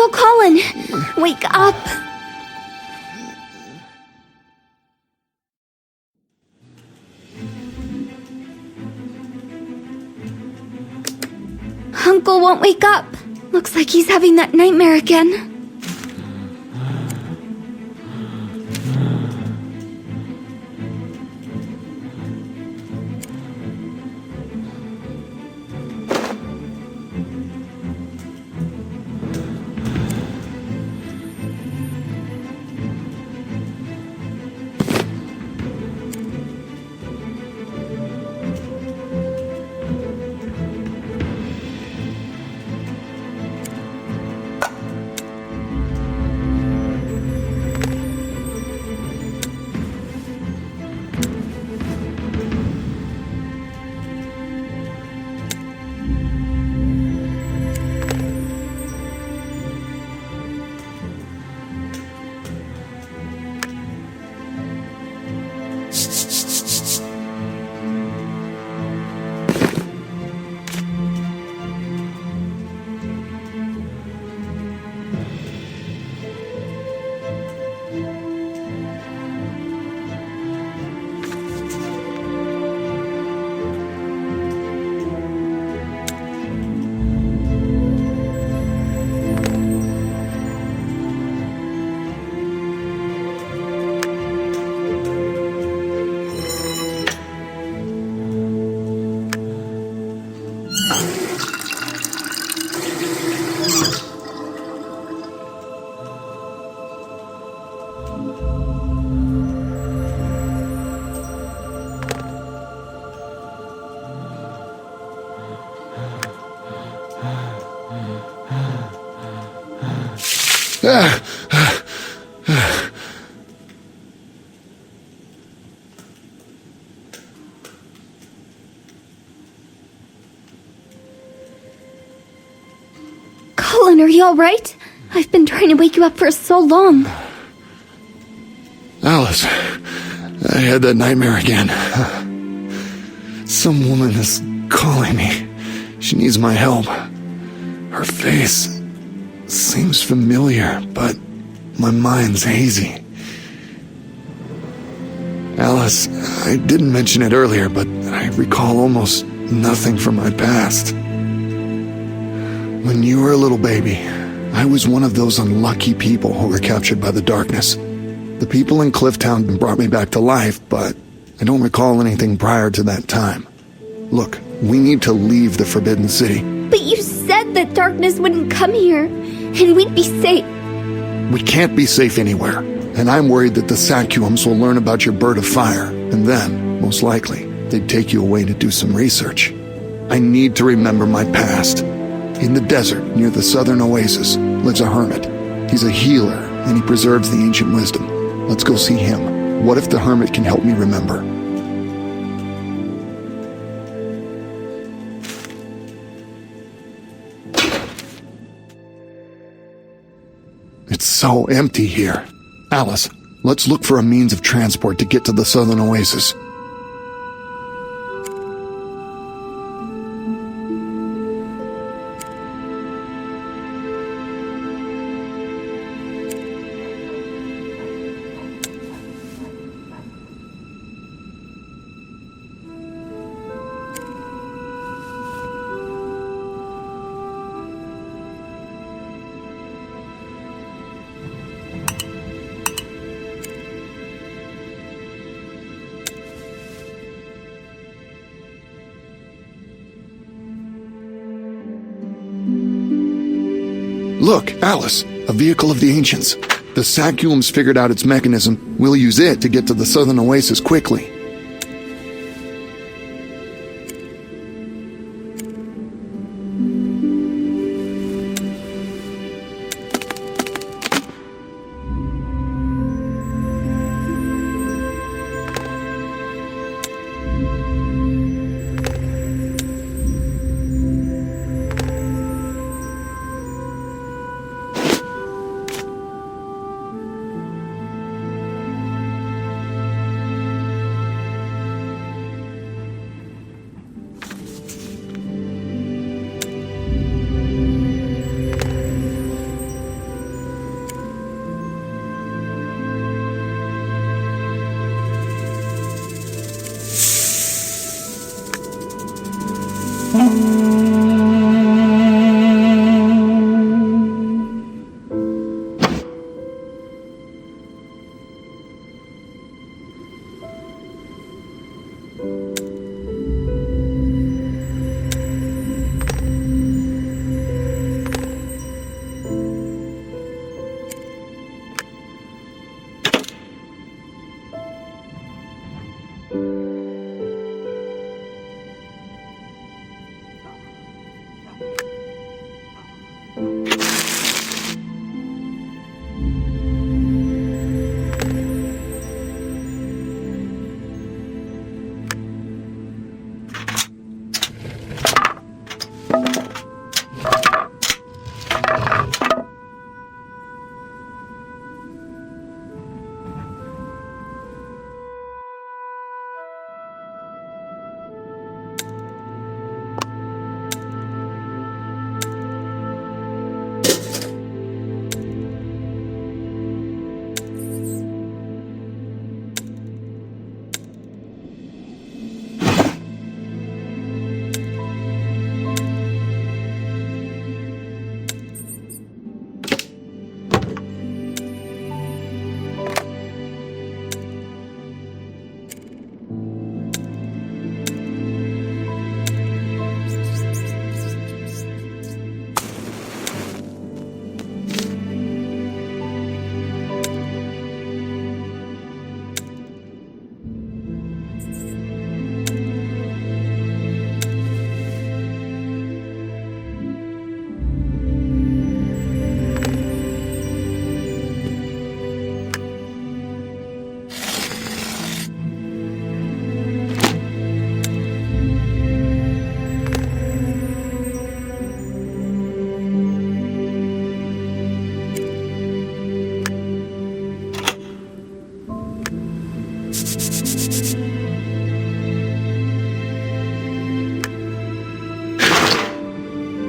Uncle Colin, wake up. Uncle won't wake up. Looks like he's having that nightmare again. Colin, are you alright? I've been trying to wake you up for so long. Alice, I had that nightmare again. Some woman is calling me. She needs my help. Her face seems familiar, but my mind's hazy. Alice, I didn't mention it earlier, but I recall almost nothing from my past. When you were a little baby, I was one of those unlucky people who were captured by the darkness. The people in Clifftown brought me back to life, but I don't recall anything prior to that time. Look, we need to leave the Forbidden City. But you said that darkness wouldn't come here, and we'd be safe. We can't be safe anywhere, and I'm worried that the Sacuums will learn about your bird of fire, and then, most likely, they'd take you away to do some research. I need to remember my past. In the desert, near the southern oasis, lives a hermit. He's a healer, and he preserves the ancient wisdom. Let's go see him. What if the hermit can help me remember? It's so empty here. Alice, let's look for a means of transport to get to the southern oasis. Look, Alice, a vehicle of the ancients. The Sacuums figured out its mechanism. We'll use it to get to the southern oasis quickly.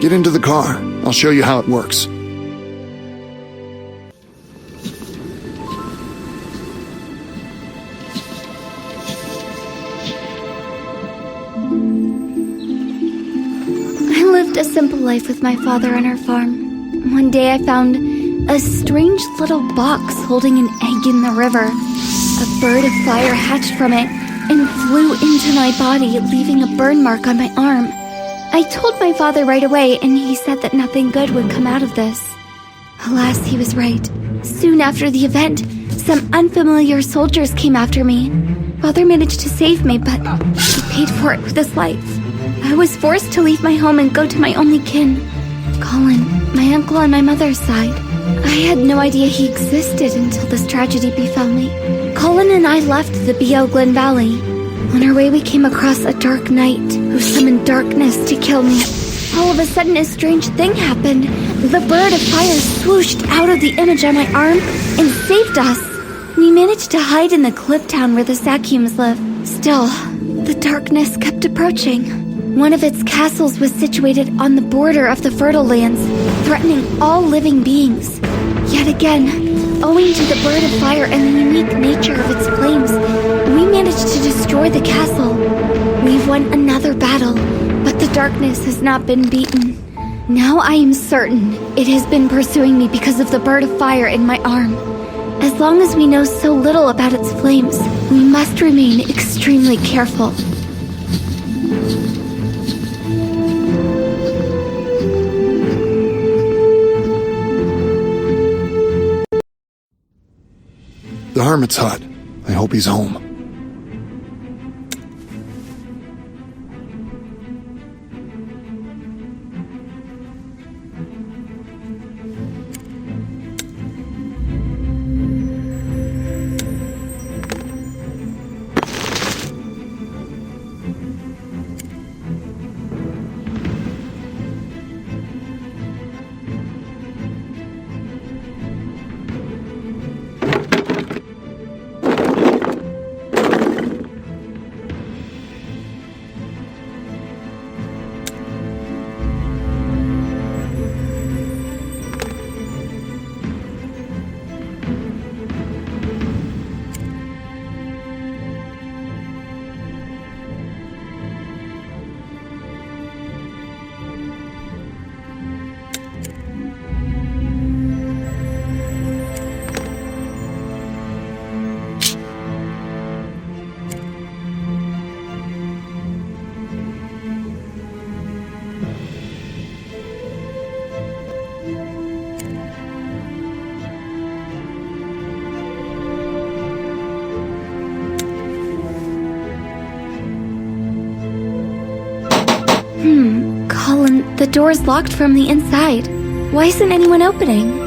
Get into the car. I'll show you how it works. I lived a simple life with my father on our farm. One day I found a strange little box holding an egg in the river. A bird of fire hatched from it and flew into my body, leaving a burn mark on my arm. I told my father right away, and he said that nothing good would come out of this. Alas, he was right. Soon after the event, some unfamiliar soldiers came after me. Father managed to save me, but he paid for it with his life. I was forced to leave my home and go to my only kin, Colin, my uncle on my mother's side. I had no idea he existed until this tragedy befell me. Colin and I left the B.L. Glen Valley. On our way, we came across a dark knight who summoned darkness to kill me. All of a sudden, a strange thing happened. The bird of fire swooshed out of the image on my arm and saved us. We managed to hide in the cliff town where the Sakumes live. Still, the darkness kept approaching. One of its castles was situated on the border of the fertile lands, threatening all living beings. Yet again, owing to the bird of fire and the unique nature of its flames, we managed to destroy the castle. We've won another battle, but the darkness has not been beaten. Now I am certain it has been pursuing me because of the bird of fire in my arm. As long as we know so little about its flames, we must remain extremely careful. The hermit's hut. I hope he's home. and the door's locked from the inside. Why isn't anyone opening?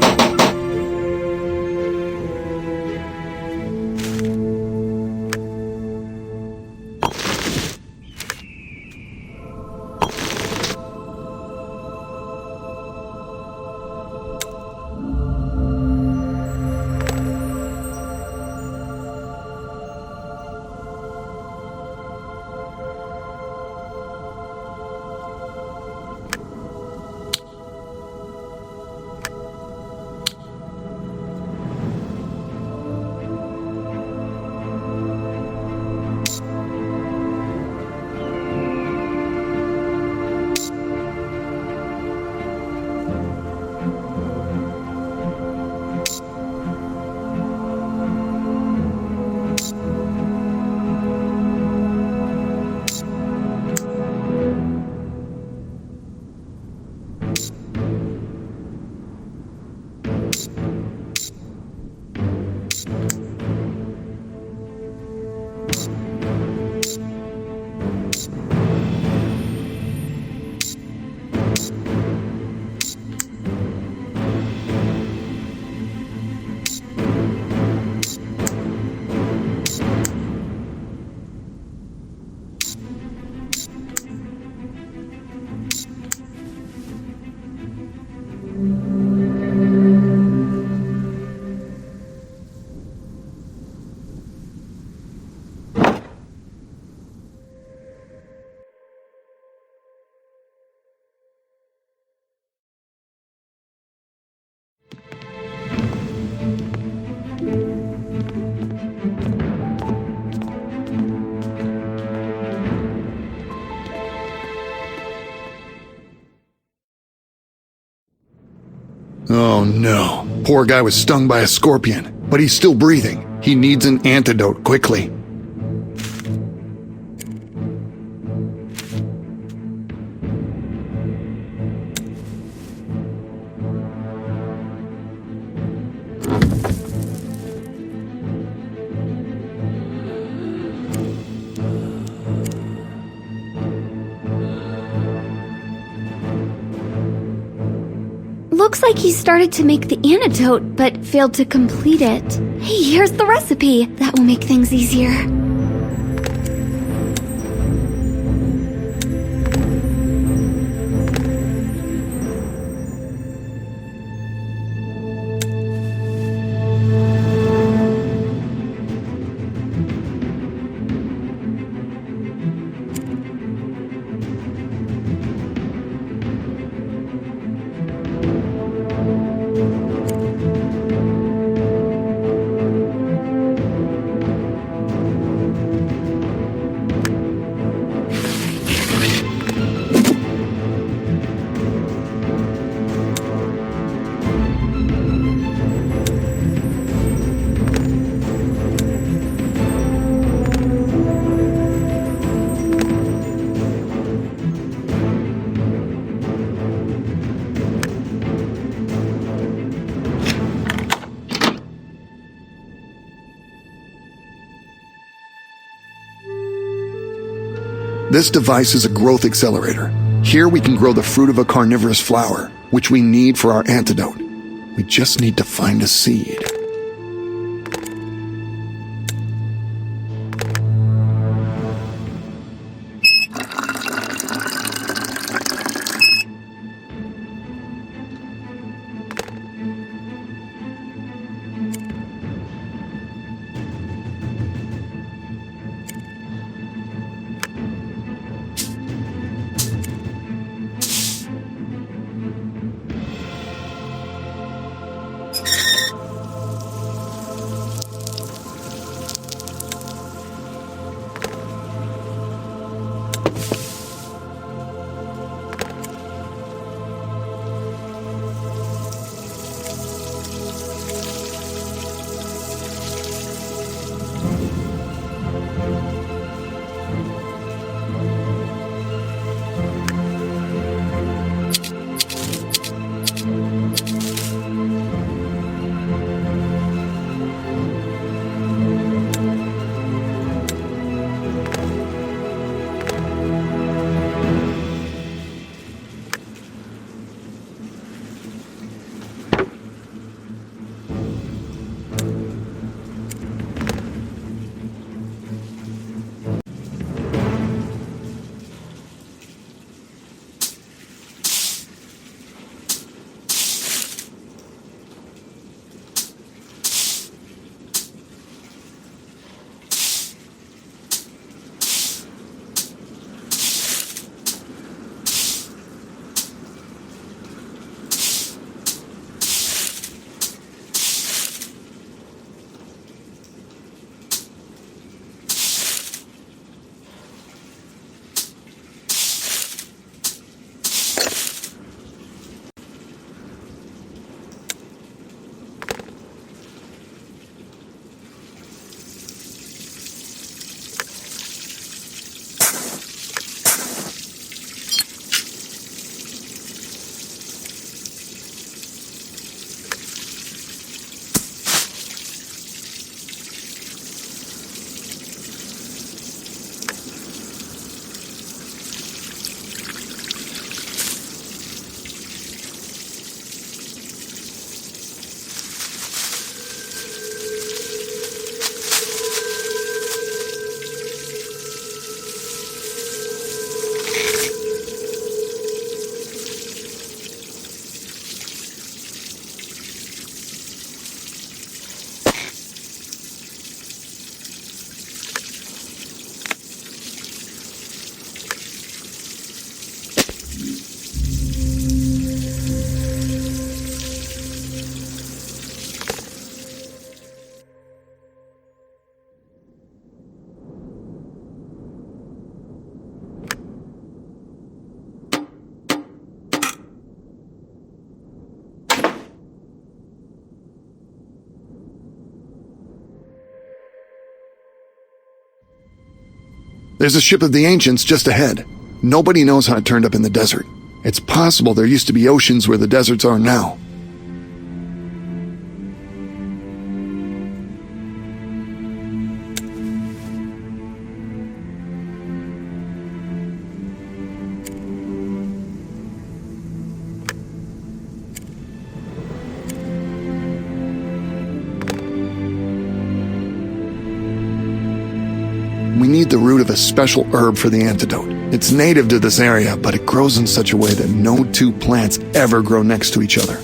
Oh no. Poor guy was stung by a scorpion, but he's still breathing. He needs an antidote quickly. Looks like he started to make the antidote, but failed to complete it. Hey, here's the recipe. That will make things easier. This device is a growth accelerator. Here we can grow the fruit of a carnivorous flower, which we need for our antidote. We just need to find a seed. There's a ship of the ancients just ahead. Nobody knows how it turned up in the desert. It's possible there used to be oceans where the deserts are now. We need the root of a special herb for the antidote. It's native to this area, but it grows in such a way that no two plants ever grow next to each other.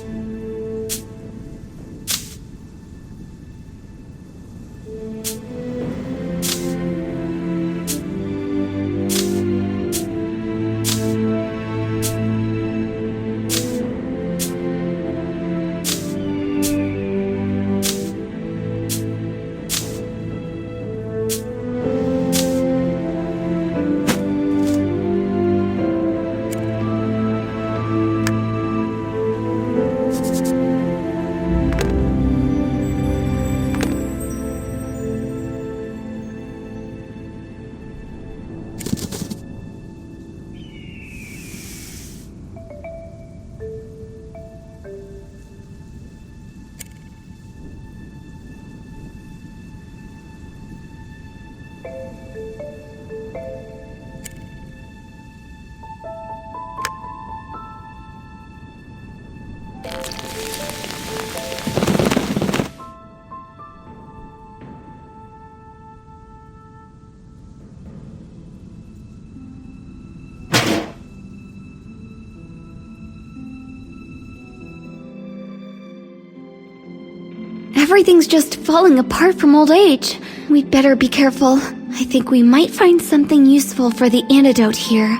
Everything's just falling apart from old age. We'd better be careful. I think we might find something useful for the antidote here.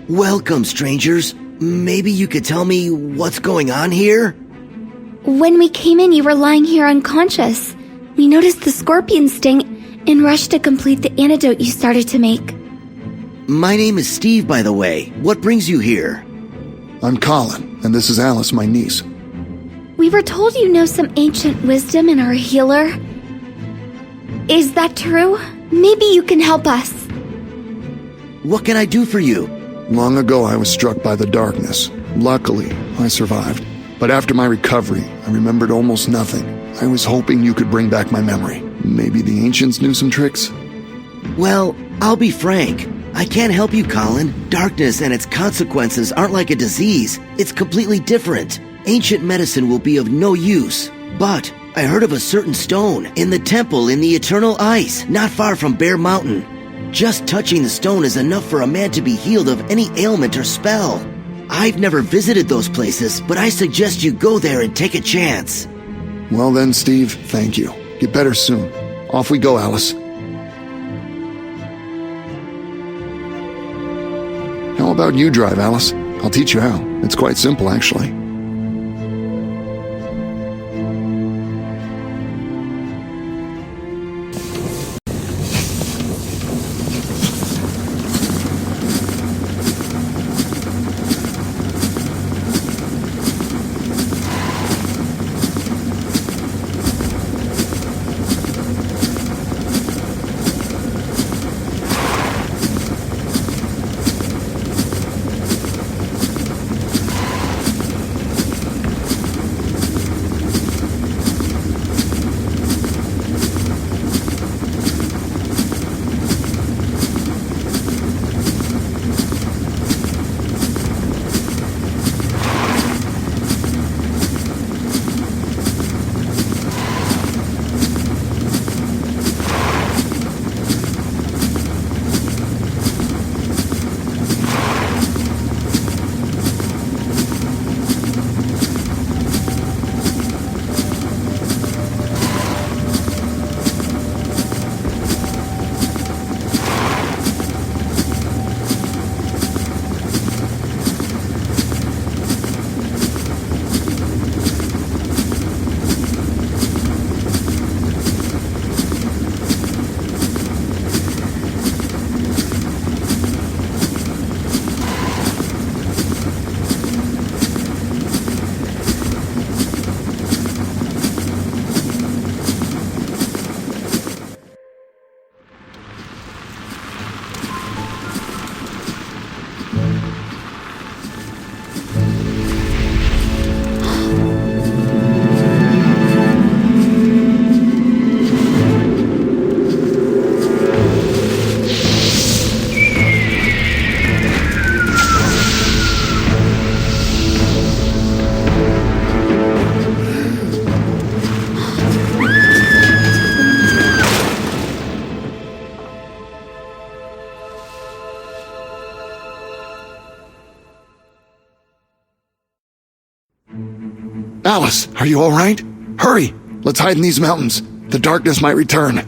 Welcome, strangers. Maybe you could tell me what's going on here? When we came in, you were lying here unconscious. We noticed the scorpion sting and rushed to complete the antidote you started to make. My name is Steve, by the way. What brings you here? I'm Colin, and this is Alice, my niece. We were told you know some ancient wisdom and are a healer. Is that true? Maybe you can help us. What can I do for you? Long ago, I was struck by the darkness. Luckily, I survived. But after my recovery, I remembered almost nothing. I was hoping you could bring back my memory. Maybe the ancients knew some tricks? Well, I'll be frank. I can't help you, Colin. Darkness and its consequences aren't like a disease. It's completely different. Ancient medicine will be of no use. But I heard of a certain stone in the temple in the eternal ice, not far from Bear Mountain. Just touching the stone is enough for a man to be healed of any ailment or spell. I've never visited those places, but I suggest you go there and take a chance. Well then, Steve, thank you. Get better soon. Off we go, Alice. How about you drive, Alice? I'll teach you how. It's quite simple, actually. Alice, are you all right? Hurry! Let's hide in these mountains. The darkness might return.